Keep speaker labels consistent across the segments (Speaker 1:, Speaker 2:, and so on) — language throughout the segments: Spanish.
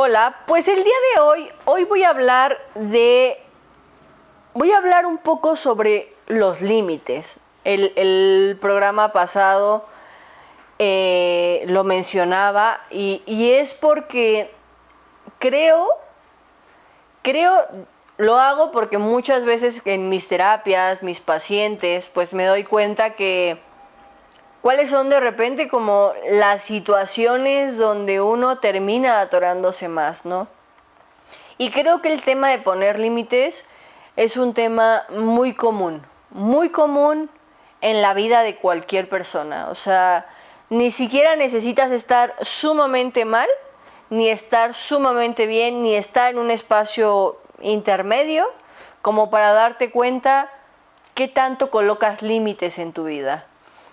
Speaker 1: Hola, pues el día de hoy voy a hablar un poco sobre los límites. El programa pasado lo mencionaba y es porque creo, creo, lo hago porque muchas veces en mis terapias, mis pacientes, pues me doy cuenta que cuáles son de repente como las situaciones donde uno termina atorándose más, ¿no? Y creo que el tema de poner límites es un tema muy común en la vida de cualquier persona. O sea, ni siquiera necesitas estar sumamente mal, ni estar sumamente bien, ni estar en un espacio intermedio, como para darte cuenta qué tanto colocas límites en tu vida.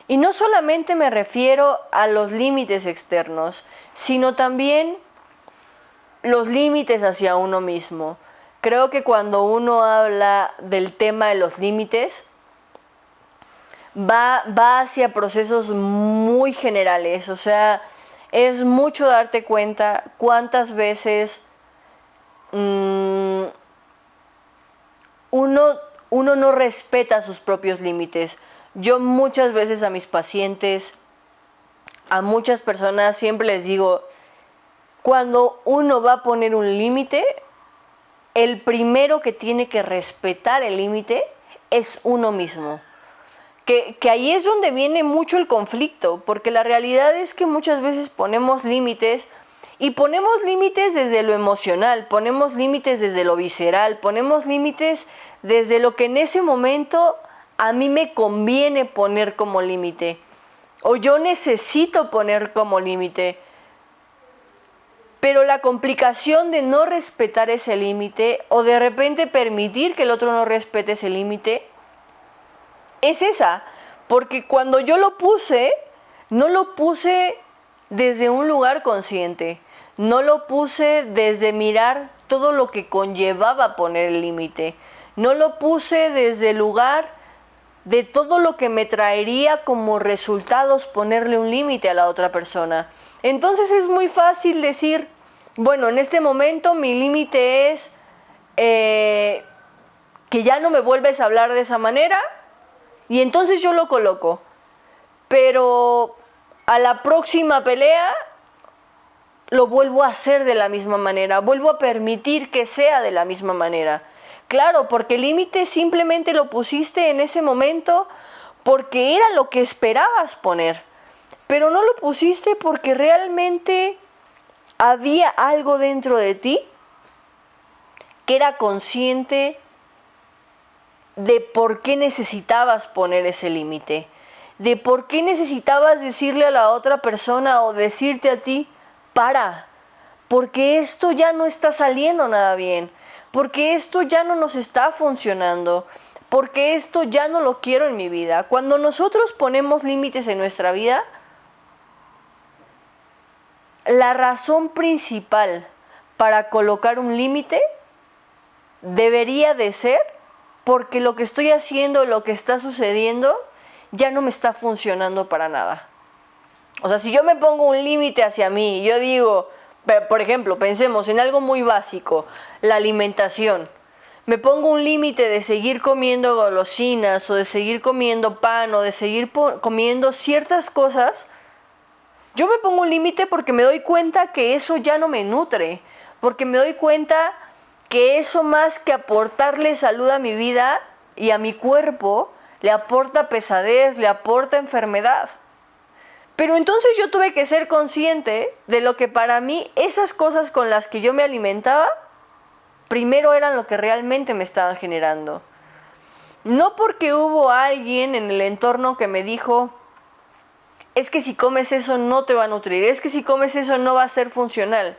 Speaker 1: Y no solamente me refiero a los límites externos, sino también los límites hacia uno mismo. Creo que cuando uno habla del tema de los límites, va hacia procesos muy generales. O sea, es mucho darte cuenta cuántas veces uno no respeta sus propios límites. Yo muchas veces a mis pacientes, a muchas personas, siempre les digo, cuando uno va a poner un límite, el primero que tiene que respetar el límite es uno mismo. Que ahí es donde viene mucho el conflicto, porque la realidad es que muchas veces ponemos límites y ponemos límites desde lo emocional, ponemos límites desde lo visceral, ponemos límites desde lo que en ese momento a mí me conviene poner como límite o yo necesito poner como límite. Pero la complicación de no respetar ese límite o de repente permitir que el otro no respete ese límite es esa. Porque cuando yo lo puse, no lo puse desde un lugar consciente. No lo puse desde mirar todo lo que conllevaba poner el límite. No lo puse desde el lugar de todo lo que me traería como resultados ponerle un límite a la otra persona. Entonces es muy fácil decir, bueno, en este momento mi límite es que ya no me vuelves a hablar de esa manera y entonces yo lo coloco. Pero a la próxima pelea lo vuelvo a hacer de la misma manera, vuelvo a permitir que sea de la misma manera. Claro, porque el límite simplemente lo pusiste en ese momento porque era lo que esperabas poner, pero no lo pusiste porque realmente había algo dentro de ti que era consciente de por qué necesitabas poner ese límite, de por qué necesitabas decirle a la otra persona o decirte a ti, para, porque esto ya no está saliendo nada bien, porque esto ya no nos está funcionando, porque esto ya no lo quiero en mi vida. Cuando nosotros ponemos límites en nuestra vida, la razón principal para colocar un límite debería de ser porque lo que estoy haciendo, lo que está sucediendo, ya no me está funcionando para nada. O sea, si yo me pongo un límite hacia mí, yo digo, por ejemplo, pensemos en algo muy básico, la alimentación. Me pongo un límite de seguir comiendo golosinas o de seguir comiendo pan o de seguir comiendo ciertas cosas. Yo me pongo un límite porque me doy cuenta que eso ya no me nutre, porque me doy cuenta que eso más que aportarle salud a mi vida y a mi cuerpo, le aporta pesadez, le aporta enfermedad. Pero entonces yo tuve que ser consciente de lo que para mí esas cosas con las que yo me alimentaba, primero eran lo que realmente me estaban generando. No porque hubo alguien en el entorno que me dijo, es que si comes eso no te va a nutrir, es que si comes eso no va a ser funcional.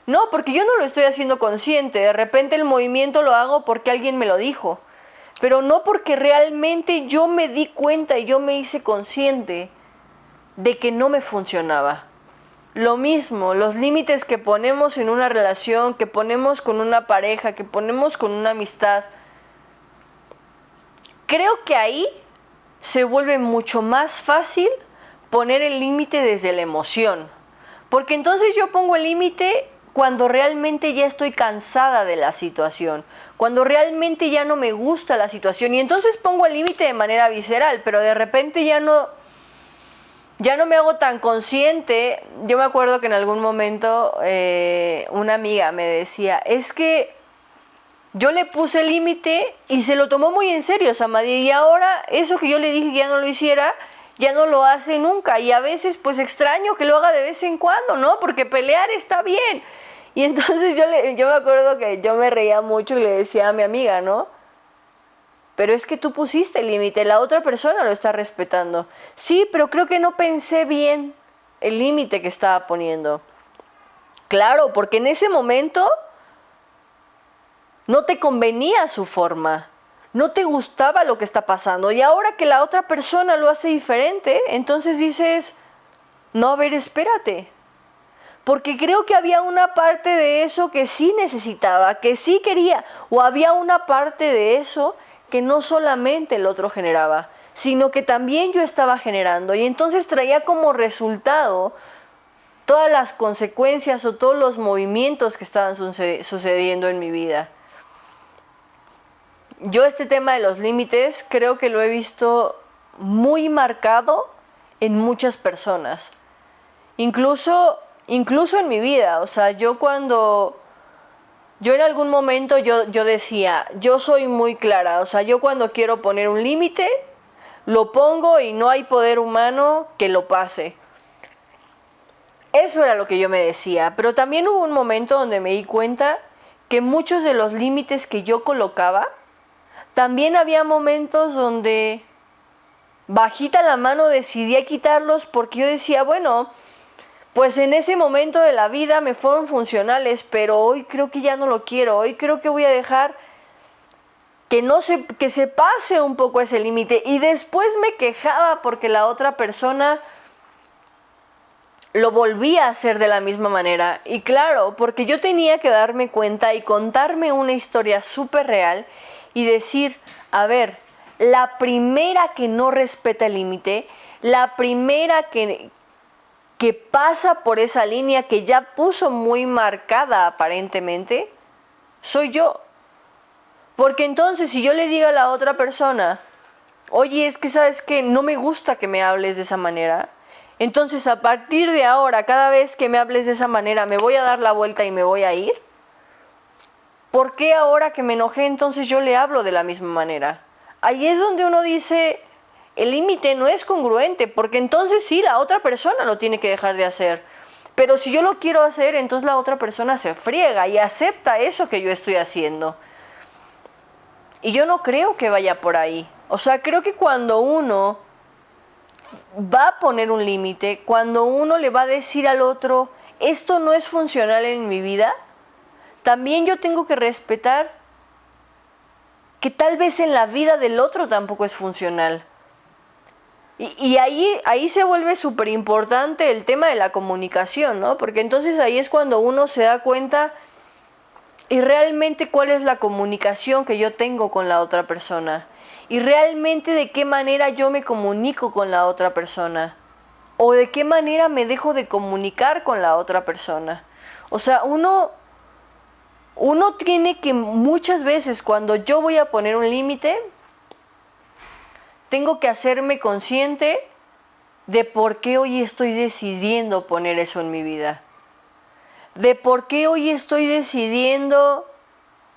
Speaker 1: No, porque yo no lo estoy haciendo consciente, de repente el movimiento lo hago porque alguien me lo dijo, pero no porque realmente yo me di cuenta y yo me hice consciente de que no me funcionaba. Lo mismo, los límites que ponemos en una relación, que ponemos con una pareja, que ponemos con una amistad, creo que ahí se vuelve mucho más fácil poner el límite desde la emoción. Porque entonces yo pongo el límite cuando realmente ya estoy cansada de la situación, cuando realmente ya no me gusta la situación, y entonces pongo el límite de manera visceral, pero de repente ya no me hago tan consciente. Yo me acuerdo que en algún momento una amiga me decía, es que yo le puse el límite y se lo tomó muy en serio, Samadhi, y ahora eso que yo le dije que ya no lo hiciera, ya no lo hace nunca, y a veces pues extraño que lo haga de vez en cuando, ¿no? Porque pelear está bien. Y entonces yo me acuerdo que yo me reía mucho y le decía a mi amiga, ¿no? Pero es que tú pusiste el límite, la otra persona lo está respetando. Sí, pero creo que no pensé bien el límite que estaba poniendo. Claro, porque en ese momento no te convenía su forma, no te gustaba lo que está pasando. Y ahora que la otra persona lo hace diferente, entonces dices, no, a ver, espérate. Porque creo que había una parte de eso que sí necesitaba, que sí quería, o había una parte de eso que no solamente el otro generaba, sino que también yo estaba generando. Y entonces traía como resultado todas las consecuencias o todos los movimientos que estaban sucediendo en mi vida. Yo este tema de los límites creo que lo he visto muy marcado en muchas personas. Incluso en mi vida. O sea, yo en algún momento yo decía, yo soy muy clara. O sea, yo cuando quiero poner un límite, lo pongo y no hay poder humano que lo pase. Eso era lo que yo me decía. Pero también hubo un momento donde me di cuenta que muchos de los límites que yo colocaba, también había momentos donde bajita la mano decidí quitarlos porque yo decía, bueno, pues en ese momento de la vida me fueron funcionales, pero hoy creo que ya no lo quiero. Hoy creo que voy a dejar que se pase un poco ese límite. Y después me quejaba porque la otra persona lo volvía a hacer de la misma manera. Y claro, porque yo tenía que darme cuenta y contarme una historia súper real y decir, a ver, la primera que no respeta el límite, la primera que pasa por esa línea que ya puso muy marcada aparentemente, soy yo. Porque entonces si yo le digo a la otra persona, oye, es que sabes que no me gusta que me hables de esa manera, entonces a partir de ahora, cada vez que me hables de esa manera, me voy a dar la vuelta y me voy a ir. ¿Por qué ahora que me enojé entonces yo le hablo de la misma manera? Ahí es donde uno dice, el límite no es congruente, porque entonces sí, la otra persona lo tiene que dejar de hacer. Pero si yo lo quiero hacer, entonces la otra persona se friega y acepta eso que yo estoy haciendo. Y yo no creo que vaya por ahí. O sea, creo que cuando uno va a poner un límite, cuando uno le va a decir al otro, esto no es funcional en mi vida, también yo tengo que respetar que tal vez en la vida del otro tampoco es funcional. Y ahí se vuelve súper importante el tema de la comunicación, ¿no? Porque entonces ahí es cuando uno se da cuenta y realmente cuál es la comunicación que yo tengo con la otra persona. Y realmente de qué manera yo me comunico con la otra persona. O de qué manera me dejo de comunicar con la otra persona. O sea, uno tiene que muchas veces cuando yo voy a poner un límite, tengo que hacerme consciente de por qué hoy estoy decidiendo poner eso en mi vida. De por qué hoy estoy decidiendo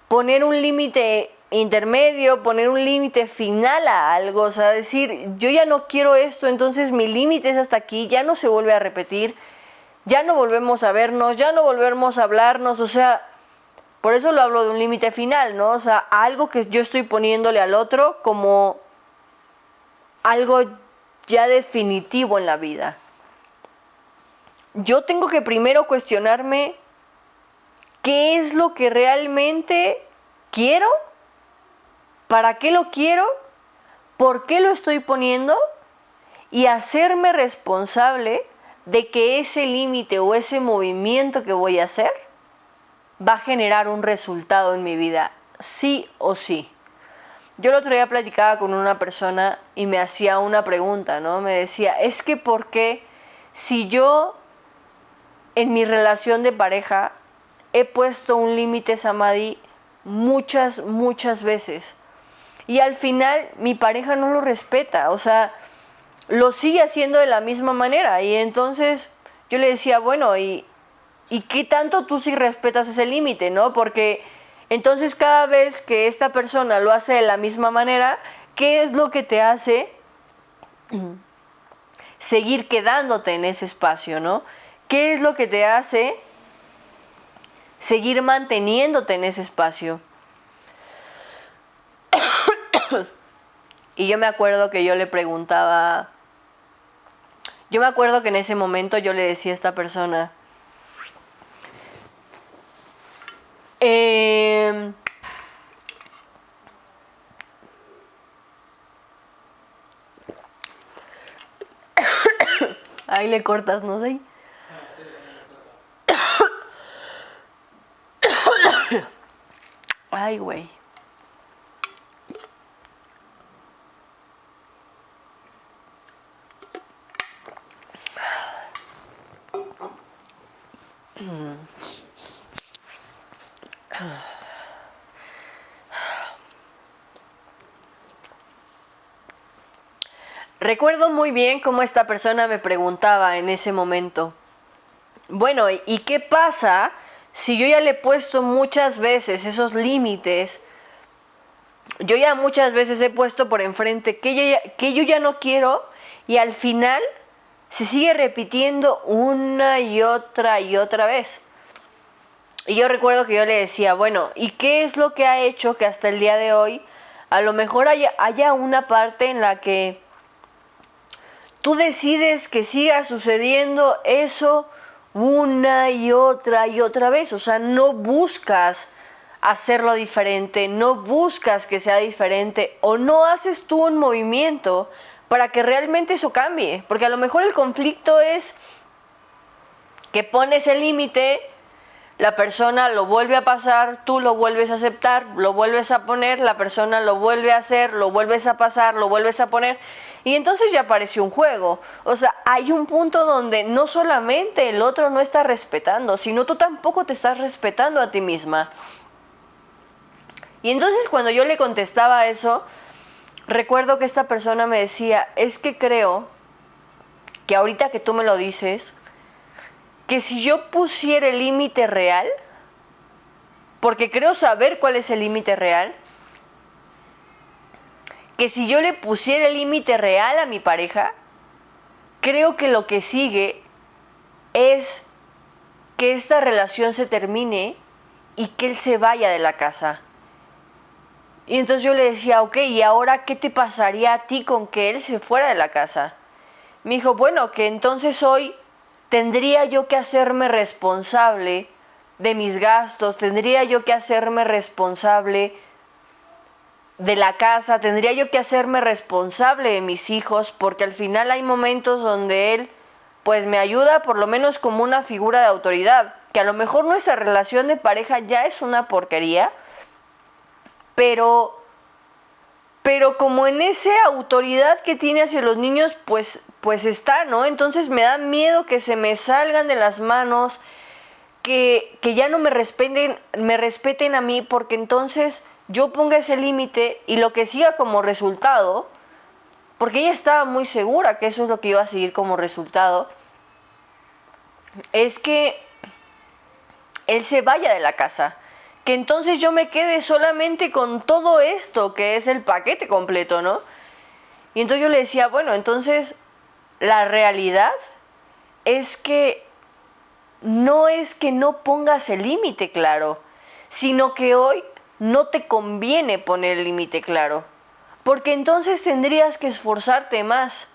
Speaker 1: poner un límite intermedio, poner un límite final a algo. O sea, decir, yo ya no quiero esto, entonces mi límite es hasta aquí, ya no se vuelve a repetir, ya no volvemos a vernos, ya no volvemos a hablarnos. O sea, por eso lo hablo de un límite final, ¿no? O sea, algo que yo estoy poniéndole al otro como algo ya definitivo en la vida. Yo tengo que primero cuestionarme qué es lo que realmente quiero, para qué lo quiero, por qué lo estoy poniendo y hacerme responsable de que ese límite o ese movimiento que voy a hacer va a generar un resultado en mi vida, sí o sí. Yo el otro día platicaba con una persona y me hacía una pregunta, ¿no? Me decía, es que ¿por qué si yo en mi relación de pareja he puesto un límite, Samadhi, muchas, muchas veces. Y al final mi pareja no lo respeta, o sea, lo sigue haciendo de la misma manera. Y entonces yo le decía, bueno, ¿y qué tanto tú sí respetas ese límite, no? Porque entonces cada vez que esta persona lo hace de la misma manera, ¿qué es lo que te hace seguir quedándote en ese espacio, no? ¿Qué es lo que te hace seguir manteniéndote en ese espacio? Y yo me acuerdo que yo le preguntaba, yo me acuerdo que en ese momento yo le decía a esta persona, ahí le cortas, no sé. Ay, güey. Recuerdo muy bien cómo esta persona me preguntaba en ese momento, bueno, ¿y qué pasa si yo ya le he puesto muchas veces esos límites? Yo ya muchas veces he puesto por enfrente que yo ya no quiero y al final se sigue repitiendo una y otra vez. Y yo recuerdo que yo le decía, bueno, ¿y qué es lo que ha hecho que hasta el día de hoy a lo mejor haya una parte en la que tú decides que siga sucediendo eso una y otra vez? O sea, no buscas hacerlo diferente, no buscas que sea diferente o no haces tú un movimiento para que realmente eso cambie. Porque a lo mejor el conflicto es que pones el límite, la persona lo vuelve a pasar, tú lo vuelves a aceptar, lo vuelves a poner, la persona lo vuelve a hacer, lo vuelves a pasar, lo vuelves a poner y entonces ya apareció un juego. O sea, hay un punto donde no solamente el otro no está respetando, sino tú tampoco te estás respetando a ti misma. Y entonces cuando yo le contestaba eso, recuerdo que esta persona me decía, es que creo que ahorita que tú me lo dices, que si yo pusiera el límite real, porque creo saber cuál es el límite real, que si yo le pusiera el límite real a mi pareja, creo que lo que sigue es que esta relación se termine y que él se vaya de la casa. Y entonces yo le decía, ok, ¿y ahora qué te pasaría a ti con que él se fuera de la casa? Me dijo, bueno, que entonces hoy tendría yo que hacerme responsable de mis gastos, tendría yo que hacerme responsable de la casa, tendría yo que hacerme responsable de mis hijos, porque al final hay momentos donde él pues me ayuda por lo menos como una figura de autoridad, que a lo mejor nuestra relación de pareja ya es una porquería, pero como en esa autoridad que tiene hacia los niños, pues está, ¿no? Entonces me da miedo que se me salgan de las manos, que ya no me respeten a mí, porque entonces yo ponga ese límite y lo que siga como resultado, porque ella estaba muy segura que eso es lo que iba a seguir como resultado, es que él se vaya de la casa. Que entonces yo me quede solamente con todo esto, que es el paquete completo, ¿no? Y entonces yo le decía, bueno, entonces la realidad es que no pongas el límite claro, sino que hoy no te conviene poner el límite claro, porque entonces tendrías que esforzarte más,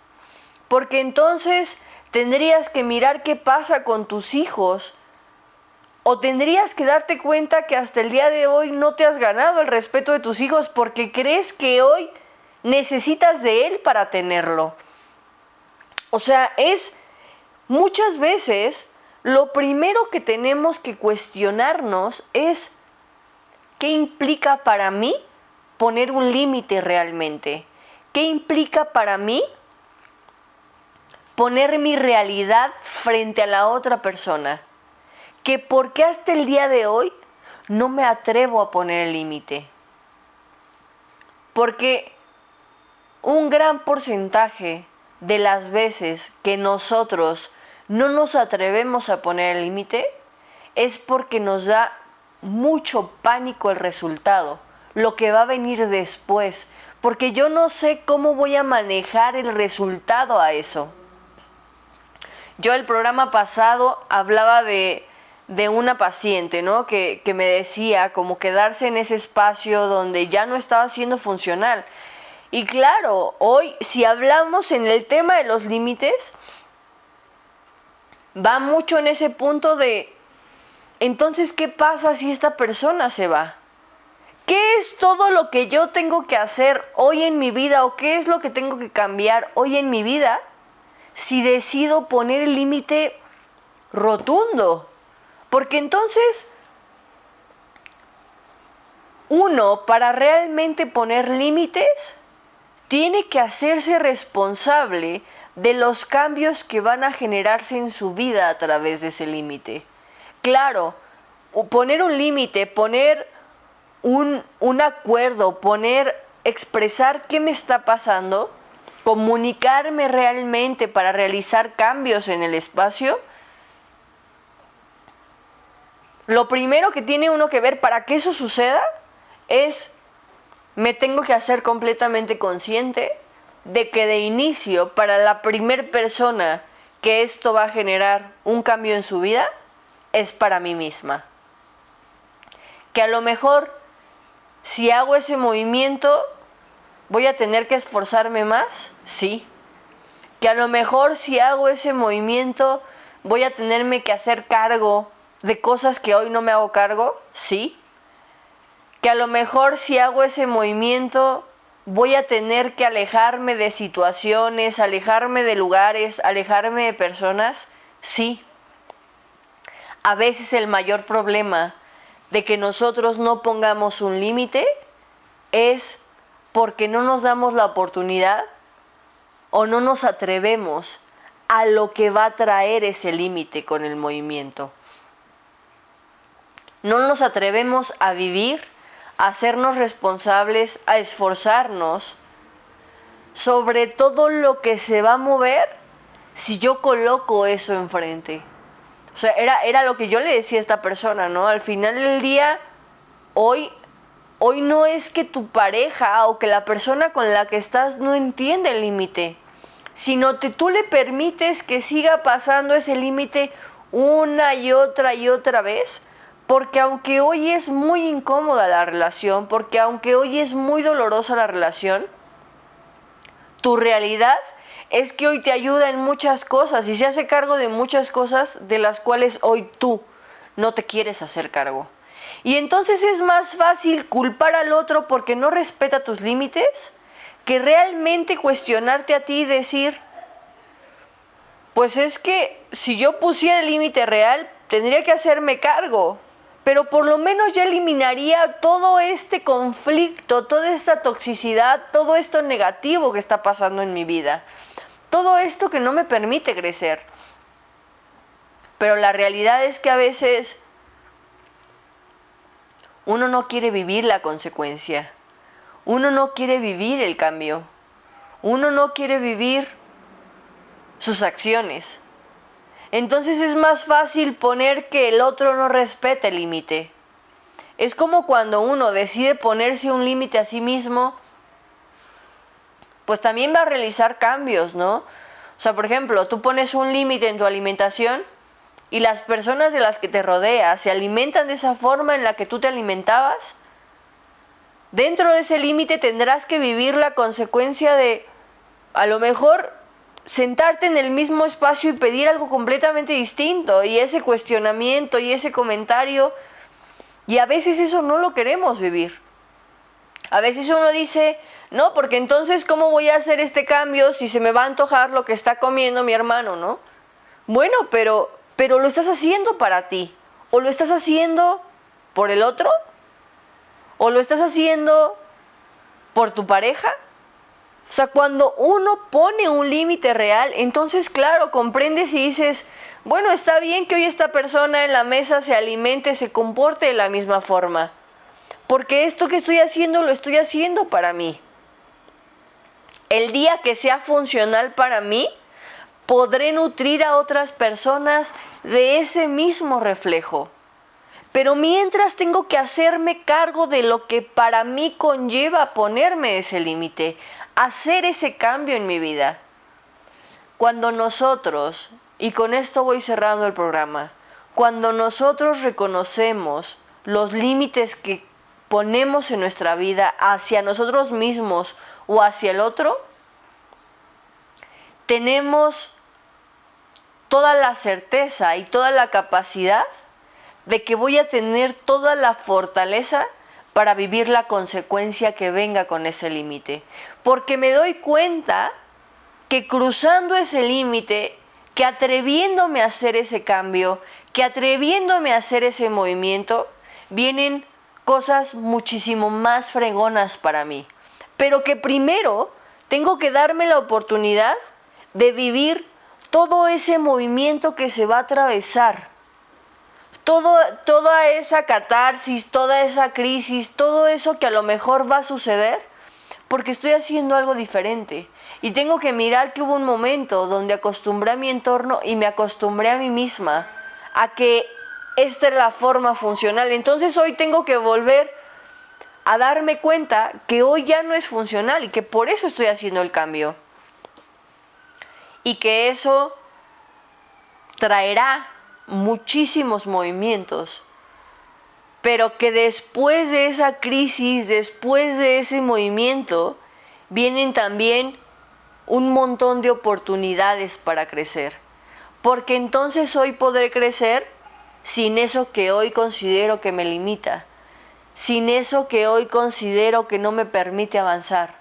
Speaker 1: porque entonces tendrías que mirar qué pasa con tus hijos, o tendrías que darte cuenta que hasta el día de hoy no te has ganado el respeto de tus hijos porque crees que hoy necesitas de él para tenerlo. O sea, es muchas veces lo primero que tenemos que cuestionarnos es ¿qué implica para mí poner un límite realmente? ¿Qué implica para mí poner mi realidad frente a la otra persona? que por qué hasta el día de hoy no me atrevo a poner el límite. Porque un gran porcentaje de las veces que nosotros no nos atrevemos a poner el límite es porque nos da mucho pánico el resultado, lo que va a venir después, porque yo no sé cómo voy a manejar el resultado a eso. Yo el programa pasado hablaba de una paciente, ¿no? que me decía como quedarse en ese espacio donde ya no estaba siendo funcional. Y claro, hoy si hablamos en el tema de los límites, va mucho en ese punto de, entonces, ¿qué pasa si esta persona se va? ¿Qué es todo lo que yo tengo que hacer hoy en mi vida o qué es lo que tengo que cambiar hoy en mi vida si decido poner el límite rotundo? Porque entonces, uno, para realmente poner límites, tiene que hacerse responsable de los cambios que van a generarse en su vida a través de ese límite. Claro, poner un límite, poner un acuerdo, expresar qué me está pasando, comunicarme realmente para realizar cambios en el espacio. Lo primero que tiene uno que ver para que eso suceda es, me tengo que hacer completamente consciente de que de inicio, para la primer persona que esto va a generar un cambio en su vida, es para mí misma. Que a lo mejor, si hago ese movimiento, ¿voy a tener que esforzarme más? Sí. Que a lo mejor si hago ese movimiento, ¿voy a tenerme que hacer cargo de cosas que hoy no me hago cargo? Sí. Que a lo mejor si hago ese movimiento voy a tener que alejarme de situaciones, alejarme de lugares, alejarme de personas. Sí. A veces el mayor problema de que nosotros no pongamos un límite es porque no nos damos la oportunidad o no nos atrevemos a lo que va a traer ese límite con el movimiento. No nos atrevemos a vivir, a hacernos responsables, a esforzarnos sobre todo lo que se va a mover si yo coloco eso enfrente. O sea, era lo que yo le decía a esta persona, ¿no? Al final del día, hoy no es que tu pareja o que la persona con la que estás no entiende el límite, sino que tú le permites que siga pasando ese límite una y otra vez, porque aunque hoy es muy incómoda la relación, porque aunque hoy es muy dolorosa la relación, tu realidad es que hoy te ayuda en muchas cosas y se hace cargo de muchas cosas de las cuales hoy tú no te quieres hacer cargo. Y entonces es más fácil culpar al otro porque no respeta tus límites que realmente cuestionarte a ti y decir, pues es que si yo pusiera el límite real, tendría que hacerme cargo. Pero por lo menos ya eliminaría todo este conflicto, toda esta toxicidad, todo esto negativo que está pasando en mi vida. Todo esto que no me permite crecer. Pero la realidad es que a veces uno no quiere vivir la consecuencia. Uno no quiere vivir el cambio. Uno no quiere vivir sus acciones. Entonces es más fácil poner que el otro no respete el límite. Es como cuando uno decide ponerse un límite a sí mismo, pues también va a realizar cambios, ¿no? O sea, por ejemplo, tú pones un límite en tu alimentación y las personas de las que te rodeas se alimentan de esa forma en la que tú te alimentabas. Dentro de ese límite tendrás que vivir la consecuencia de, a lo mejor, sentarte en el mismo espacio y pedir algo completamente distinto, y ese cuestionamiento y ese comentario, y a veces eso no lo queremos vivir. A veces uno dice, no, porque entonces ¿cómo voy a hacer este cambio si se me va a antojar lo que está comiendo mi hermano, ¿no? Bueno, pero lo estás haciendo para ti, o lo estás haciendo por el otro, o lo estás haciendo por tu pareja. O sea, cuando uno pone un límite real, entonces claro, comprendes y dices, bueno, está bien que hoy esta persona en la mesa se alimente, se comporte de la misma forma, porque esto que estoy haciendo lo estoy haciendo para mí. El día que sea funcional para mí, podré nutrir a otras personas de ese mismo reflejo. Pero mientras tengo que hacerme cargo de lo que para mí conlleva ponerme ese límite, hacer ese cambio en mi vida. Cuando nosotros, y con esto voy cerrando el programa, cuando nosotros reconocemos los límites que ponemos en nuestra vida hacia nosotros mismos o hacia el otro, tenemos toda la certeza y toda la capacidad de que voy a tener toda la fortaleza para vivir la consecuencia que venga con ese límite. Porque me doy cuenta que cruzando ese límite, que atreviéndome a hacer ese cambio, que atreviéndome a hacer ese movimiento, vienen cosas muchísimo más fregonas para mí. Pero que primero tengo que darme la oportunidad de vivir todo ese movimiento que se va a atravesar. Toda esa catarsis, toda esa crisis, todo eso que a lo mejor va a suceder, porque estoy haciendo algo diferente. Y tengo que mirar que hubo un momento donde acostumbré a mi entorno y me acostumbré a mí misma a que esta es la forma funcional. Entonces hoy tengo que volver a darme cuenta que hoy ya no es funcional y que por eso estoy haciendo el cambio. Y que eso traerá muchísimos movimientos, pero que después de esa crisis, después de ese movimiento, vienen también un montón de oportunidades para crecer, porque entonces hoy podré crecer sin eso que hoy considero que me limita, sin eso que hoy considero que no me permite avanzar.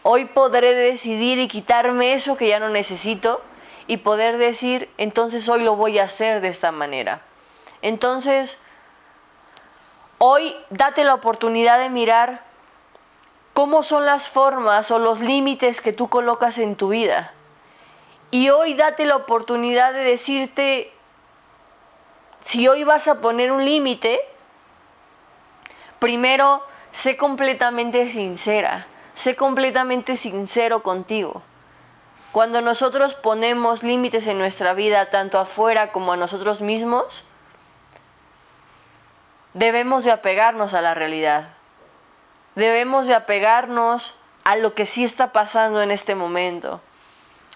Speaker 1: Hoy podré decidir y quitarme eso que ya no necesito y poder decir, entonces hoy lo voy a hacer de esta manera. Entonces, hoy date la oportunidad de mirar cómo son las formas o los límites que tú colocas en tu vida. Y hoy date la oportunidad de decirte, si hoy vas a poner un límite, primero, sé completamente sincera, sé completamente sincero contigo. Cuando nosotros ponemos límites en nuestra vida, tanto afuera como a nosotros mismos, debemos de apegarnos a la realidad. Debemos de apegarnos a lo que sí está pasando en este momento.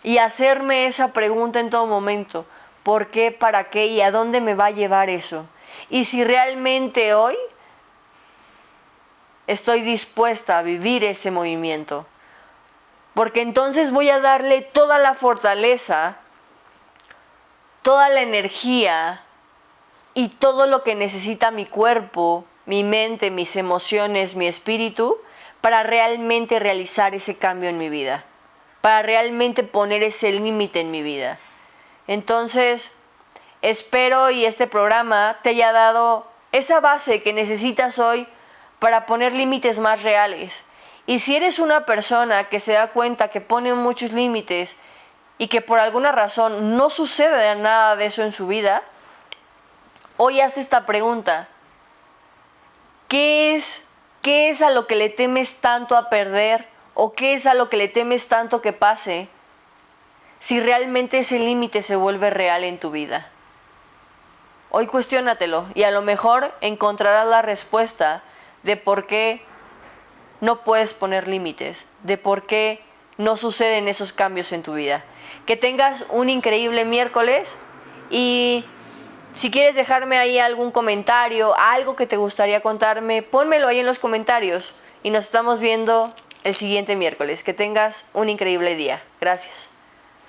Speaker 1: Y hacerme esa pregunta en todo momento. ¿Por qué? ¿Para qué? ¿Y a dónde me va a llevar eso? Y si realmente hoy estoy dispuesta a vivir ese movimiento. Porque entonces voy a darle toda la fortaleza, toda la energía y todo lo que necesita mi cuerpo, mi mente, mis emociones, mi espíritu, para realmente realizar ese cambio en mi vida, para realmente poner ese límite en mi vida. Entonces, espero y este programa te haya dado esa base que necesitas hoy para poner límites más reales. Y si eres una persona que se da cuenta que pone muchos límites y que por alguna razón no sucede nada de eso en su vida, hoy haz esta pregunta. ¿Qué es a lo que le temes tanto a perder? ¿O qué es a lo que le temes tanto que pase si realmente ese límite se vuelve real en tu vida? Hoy cuestiónatelo y a lo mejor encontrarás la respuesta de por qué no puedes poner límites, de por qué no suceden esos cambios en tu vida. Que tengas un increíble miércoles y si quieres dejarme ahí algún comentario, algo que te gustaría contarme, pónmelo ahí en los comentarios y nos estamos viendo el siguiente miércoles. Que tengas un increíble día. Gracias.